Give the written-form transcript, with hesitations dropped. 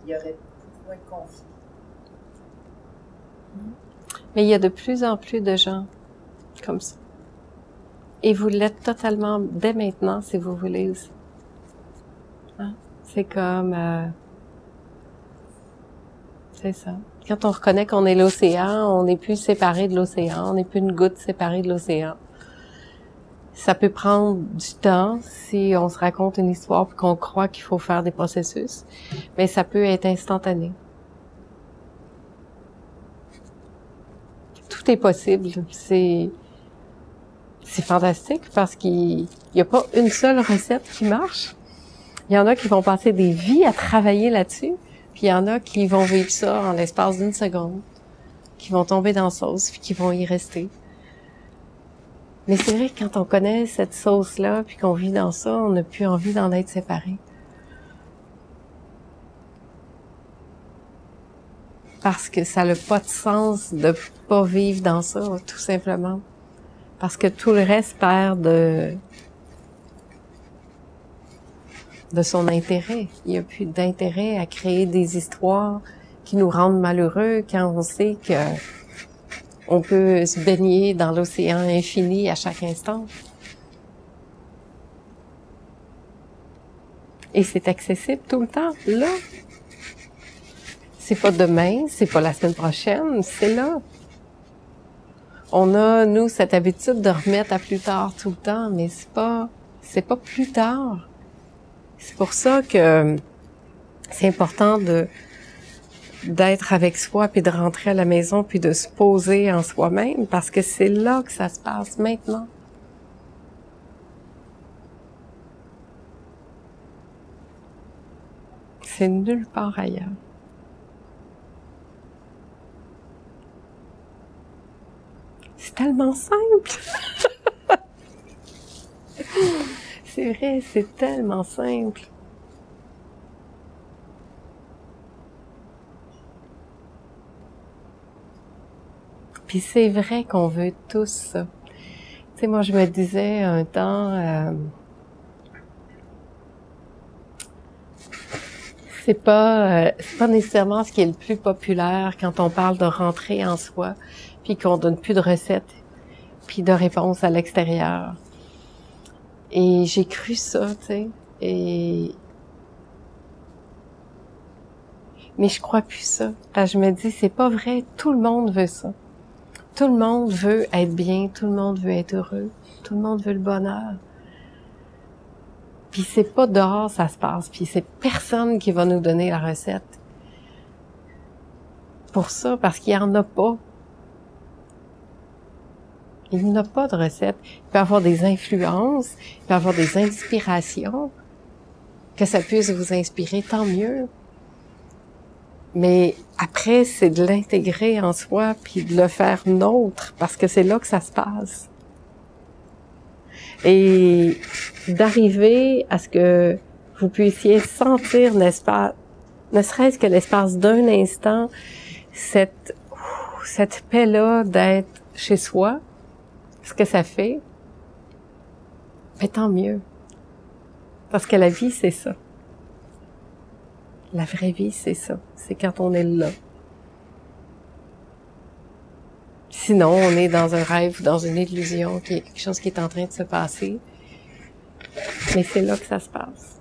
il y aurait beaucoup moins de conflits. Mais il y a de plus en plus de gens comme ça. Et vous l'êtes totalement dès maintenant, si vous voulez aussi. Hein? C'est comme... c'est ça. Quand on reconnaît qu'on est l'océan, on n'est plus séparé de l'océan, on n'est plus une goutte séparée de l'océan. Ça peut prendre du temps si on se raconte une histoire et qu'on croit qu'il faut faire des processus, mais ça peut être instantané. Tout est possible. C'est fantastique parce qu'il n'y a pas une seule recette qui marche. Il y en a qui vont passer des vies à travailler là-dessus, puis il y en a qui vont vivre ça en l'espace d'une seconde, qui vont tomber dans la sauce, puis qui vont y rester. Mais c'est vrai que quand on connaît cette sauce-là, puis qu'on vit dans ça, on n'a plus envie d'en être séparé. Parce que ça n'a pas de sens de pas vivre dans ça, tout simplement. Parce que tout le reste perd de son intérêt. Il n'y a plus d'intérêt à créer des histoires qui nous rendent malheureux quand on sait que on peut se baigner dans l'océan infini à chaque instant. Et c'est accessible tout le temps, là. C'est pas demain, c'est pas la semaine prochaine, c'est là. On a, nous, cette habitude de remettre à plus tard tout le temps, mais c'est pas plus tard. C'est pour ça que c'est important d'être avec soi, puis de rentrer à la maison, puis de se poser en soi-même, parce que c'est là que ça se passe maintenant. C'est nulle part ailleurs. C'est tellement simple! C'est vrai, c'est tellement simple. Puis c'est vrai qu'on veut tous ça. Tu sais, moi, je me disais un temps, c'est pas nécessairement ce qui est le plus populaire quand on parle de rentrer en soi, puis qu'on donne plus de recettes, puis de réponses à l'extérieur. Et j'ai cru ça, tu sais, mais je crois plus ça. Parce que je me dis, c'est pas vrai, tout le monde veut ça. Tout le monde veut être bien, tout le monde veut être heureux, tout le monde veut le bonheur. Puis c'est pas dehors ça se passe, puis c'est personne qui va nous donner la recette. Pour ça, parce qu'il y en a pas. Il n'y a pas de recette. Il peut y avoir des influences, il peut y avoir des inspirations. Que ça puisse vous inspirer, tant mieux. Mais après, c'est de l'intégrer en soi, puis de le faire nôtre, parce que c'est là que ça se passe. Et d'arriver à ce que vous puissiez sentir, n'est-ce pas, ne serait-ce que l'espace d'un instant, cette paix-là d'être chez soi, ce que ça fait, mais tant mieux. Parce que la vie, c'est ça. La vraie vie, c'est ça. C'est quand on est là. Sinon, on est dans un rêve, dans une illusion, qu'il y a quelque chose qui est en train de se passer. Mais c'est là que ça se passe.